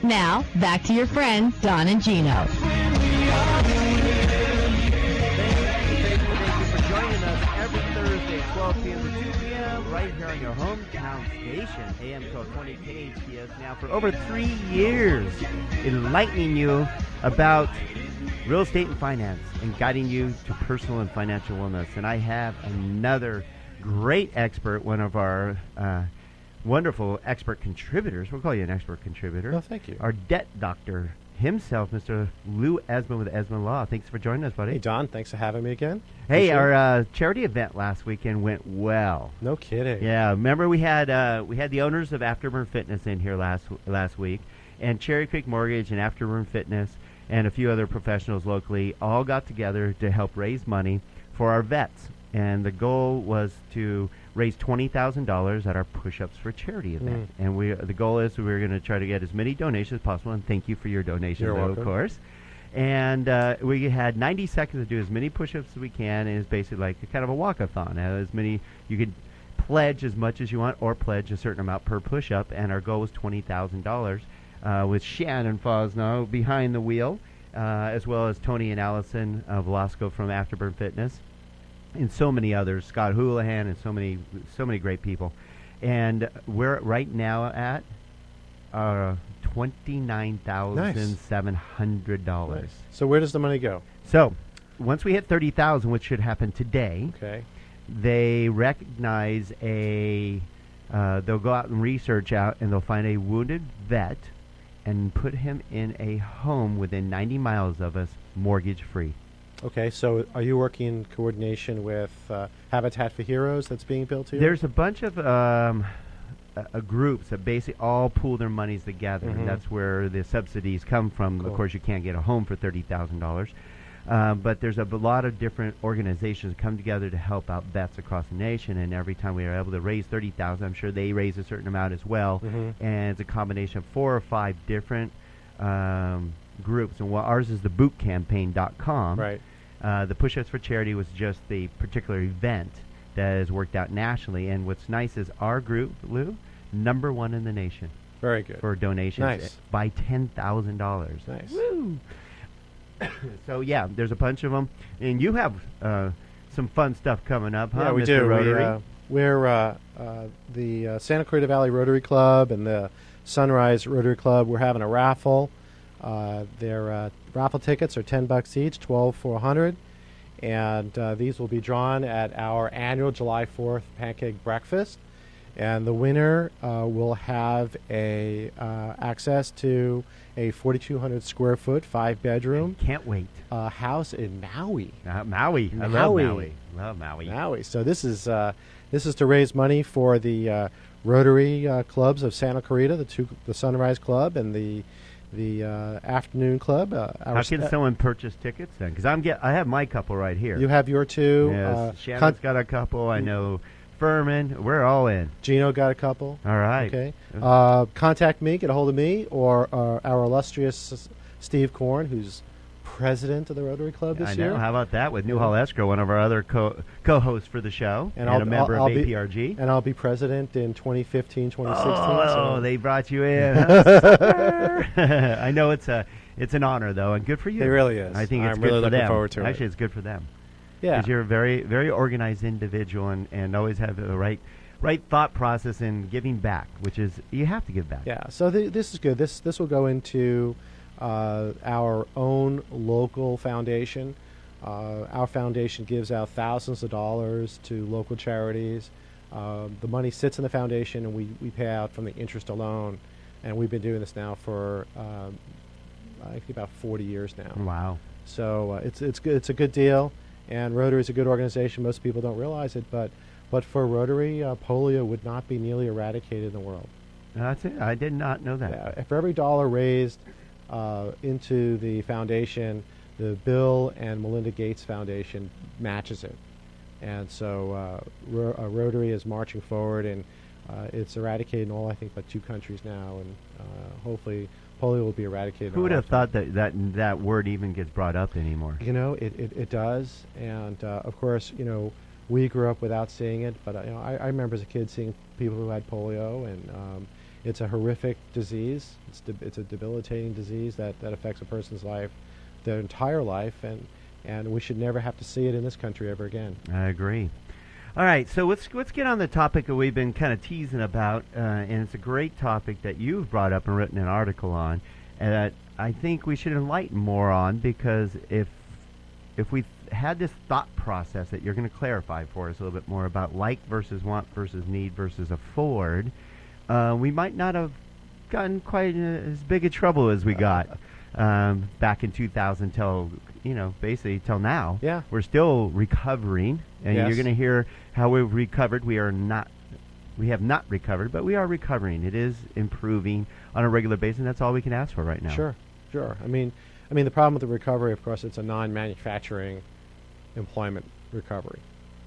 Now, back to your friends, Don and Gino. Joining us every Thursday, 12 p.m. to 2 p.m. right here on your hometown station, AM 1220 KHTS, now for over 3 years, enlightening you about real estate and finance and guiding you to personal and financial wellness. And I have another great expert, one of our wonderful expert contributors. We'll call you an expert contributor. Oh, thank you. Our debt doctor himself, Mr. Lou Esbin with Esbin Law. Thanks for joining us, buddy. Hey, Don. Thanks for having me again. Hey, our charity event last weekend went well. No kidding. Yeah, remember we had the owners of Afterburn Fitness in here last week, and Cherry Creek Mortgage and Afterburn Fitness and a few other professionals locally all got together to help raise money for our vets. And the goal was to raise $20,000 at our Push-Ups for Charity event. And the goal is we're going to try to get as many donations as possible. And thank you for your donations, You're welcome. of course. And we had 90 seconds to do as many push-ups as we can. And it's basically like kind of a walk-a-thon. As many, you could pledge as much as you want or pledge a certain amount per push-up. And our goal was $20,000 with Shannon Fosno behind the wheel, as well as Tony and Allison Velasco from Afterburn Fitness. And so many others, Scott Houlihan, and so many great people. And we're right now at $29,700. Nice. So where does the money go? So once we hit 30,000, which should happen today, Okay. they recognize they'll go out and research out, and they'll find a wounded vet and put him in a home within 90 miles of us, mortgage-free. Okay, so are you working in coordination with Habitat for Heroes that's being built here? There's a bunch of groups that basically all pool their monies together. And that's where the subsidies come from. Cool. Of course, you can't get a home for $30,000. But there's a lot of different organizations that come together to help out vets across the nation. And every time we are able to raise $30,000, I'm sure they raise a certain amount as well. And it's a combination of 4 or 5 different groups. And ours is the bootcampaign.com. Right. The Push-Ups for Charity was just the particular event that has worked out nationally. And what's nice is our group, Lou, #1 in the nation. Very good. For donations. Nice. By $10,000. Nice. Woo! So, yeah, there's a bunch of them. And you have some fun stuff coming up, huh, Yeah, we Mr. do. Rotary? We're the Santa Clarita Valley Rotary Club and the Sunrise Rotary Club. We're having a raffle. Their raffle tickets are $10 each, 12 for 100, and these will be drawn at our annual July 4th pancake breakfast. And the winner will have access to a 4,200 square foot, 5-bedroom Can't wait. house in Maui. Maui. I love Maui. Love Maui. Maui. So this is to raise money for the Rotary clubs of Santa Clarita, the Sunrise Club and the Afternoon Club. How can someone purchase tickets then? Because I have my couple right here. You have your two. Yes, Shannon's got a couple. I know Furman. We're all in. Gino got a couple. All right. Okay. Contact me, get a hold of me, or our illustrious Steve Korn, who's president of the Rotary Club this year. I know. How about that with Newhall Escrow, one of our other co-hosts for the show, and a member of APRG. And I'll be president in 2015, 2016. Oh, they brought you in. Huh? I know it's an honor, though, and good for you. It really is. I think it's I'm good really for looking them. forward to it. Actually, it's good for them. Yeah. Because you're a very, very organized individual and always have the right thought process in giving back, which is you have to give back. Yeah. So this is good. This will go into our own local foundation. Our foundation gives out thousands of dollars to local charities. The money sits in the foundation, and we pay out from the interest alone. And we've been doing this now for I think about 40 years now. Wow. So it's good. It's a good deal. And Rotary is a good organization. Most people don't realize it, but for Rotary, polio would not be nearly eradicated in the world. That's it. I did not know that. Yeah, for every dollar raised into the foundation, the Bill and Melinda Gates Foundation matches it. And so Rotary is marching forward, and it's eradicated in all, I think, but 2 countries now, and hopefully polio will be eradicated. Who would have thought that word even gets brought up anymore? You know, it does, and of course, you know, we grew up without seeing it, but I remember as a kid seeing people who had polio, It's a horrific disease. It's a debilitating disease that affects a person's life, their entire life, and we should never have to see it in this country ever again. I agree. All right, so let's get on the topic that we've been kind of teasing about, and it's a great topic that you've brought up and written an article on, and that I think we should enlighten more on, because if we had this thought process that you're going to clarify for us a little bit more about like versus want versus need versus afford, we might not have gotten quite as big a trouble as we got back in 2000 till basically till now. Yeah. We're still recovering, and Yes. you're going to hear how we've recovered. We have not recovered, but we are recovering. It is improving on a regular basis, and that's all we can ask for right now. Sure. I mean, the problem with the recovery, of course, it's a non-manufacturing employment recovery.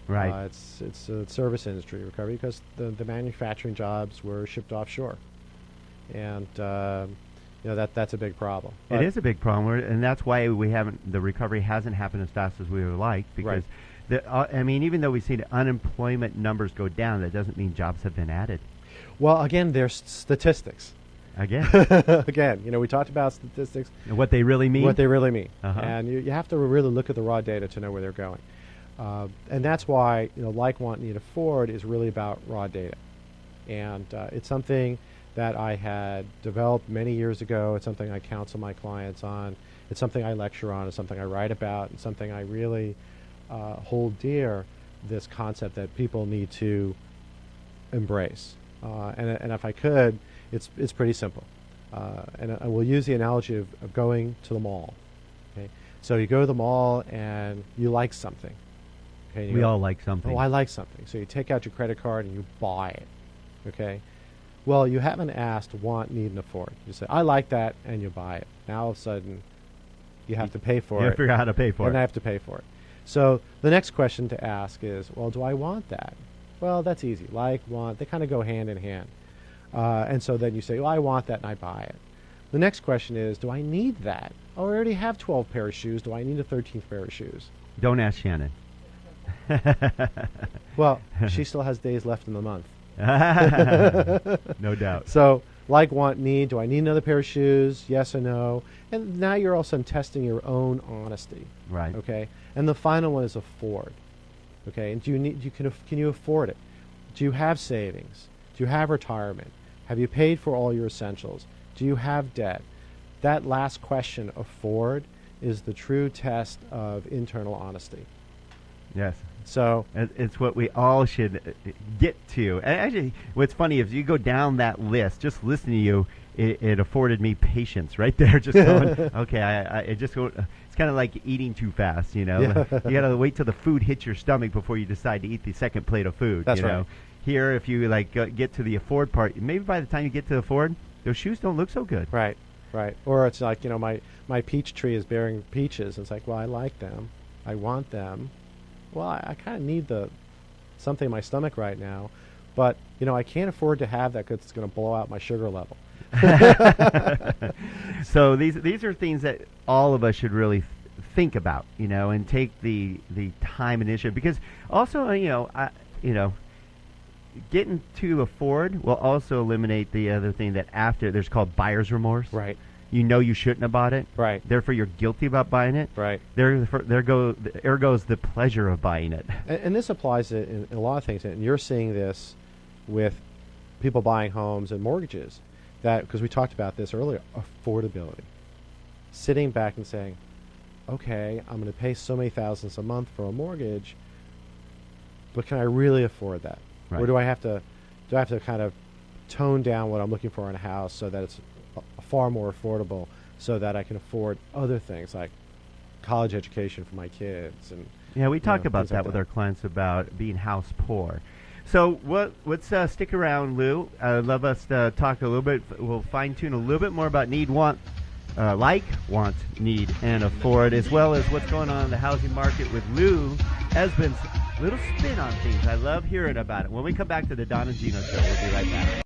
Right. It's a service industry recovery because the manufacturing jobs were shipped offshore, and that's a big problem. It is a big problem, and that's why the recovery hasn't happened as fast as we would like, because even though we've seen unemployment numbers go down, that doesn't mean jobs have been added. Well, again, there's statistics. Again, we talked about statistics. And what they really mean. Uh-huh. And you have to really look at the raw data to know where they're going. And that's why, like, want, need, afford is really about raw data. And it's something that I had developed many years ago. It's something I counsel my clients on. It's something I lecture on. It's something I write about. It's something I really hold dear, this concept that people need to embrace. And if I could, it's pretty simple. And I will use the analogy of going to the mall. Okay? So you go to the mall and you like something. Okay? We all like something. Oh, I like something. So you take out your credit card and you buy it. Okay? Well, you haven't asked want, need, and afford. You say, I like that, and you buy it. Now, all of a sudden, you have to pay for it. You have to figure out how to pay for it. And I have to pay for it. So the next question to ask is, well, do I want that? Well, that's easy. Like, want, they kind of go hand in hand. And so then you say, well, I want that, and I buy it. The next question is, do I need that? Oh, I already have 12 pairs of shoes. Do I need a 13th pair of shoes? Don't ask Shannon. Well, she still has days left in the month. No doubt. So, like, want, need. Do I need another pair of shoes? Yes or no? And now you're all of a sudden testing your own honesty. Right. Okay. And the final one is afford. Okay. And can you afford it? Do you have savings? Do you have retirement? Have you paid for all your essentials? Do you have debt? That last question, afford, is the true test of internal honesty. Yes. So it's what we all should get to. And actually, what's funny is you go down that list. Just listening to you, it afforded me patience right there. Just going, okay, it's kind of like eating too fast. You got to wait till the food hits your stomach before you decide to eat the second plate of food. That's right. Here, if you get to the afford part, maybe by the time you get to afford, those shoes don't look so good. Right. Or it's like, my peach tree is bearing peaches. It's like, well, I like them. I want them. Well, I kind of need something in my stomach right now, but I can't afford to have that because it's going to blow out my sugar level. So these are things that all of us should really think about, and take the time and initiative, because also getting to afford will also eliminate the other thing that there's called buyer's remorse. Right. You shouldn't have bought it. Right. Therefore, you're guilty about buying it. Right. There goes the pleasure of buying it. And this applies in a lot of things. And you're seeing this with people buying homes and mortgages. Because we talked about this earlier, affordability. Sitting back and saying, okay, I'm going to pay so many thousands a month for a mortgage, but can I really afford that? Right. Or do I have to kind of tone down what I'm looking for in a house so that it's far more affordable, so that I can afford other things like college education for my kids? And we talk about that with our clients about being house poor. So let's stick around, Lou. I'd love us to talk a little bit. We'll fine tune a little bit more about need, want, want, need, and afford, as well as what's going on in the housing market with Lou Esbin's little spin on things. I love hearing about it. When we come back to the Don and Gino Show, we'll be right back.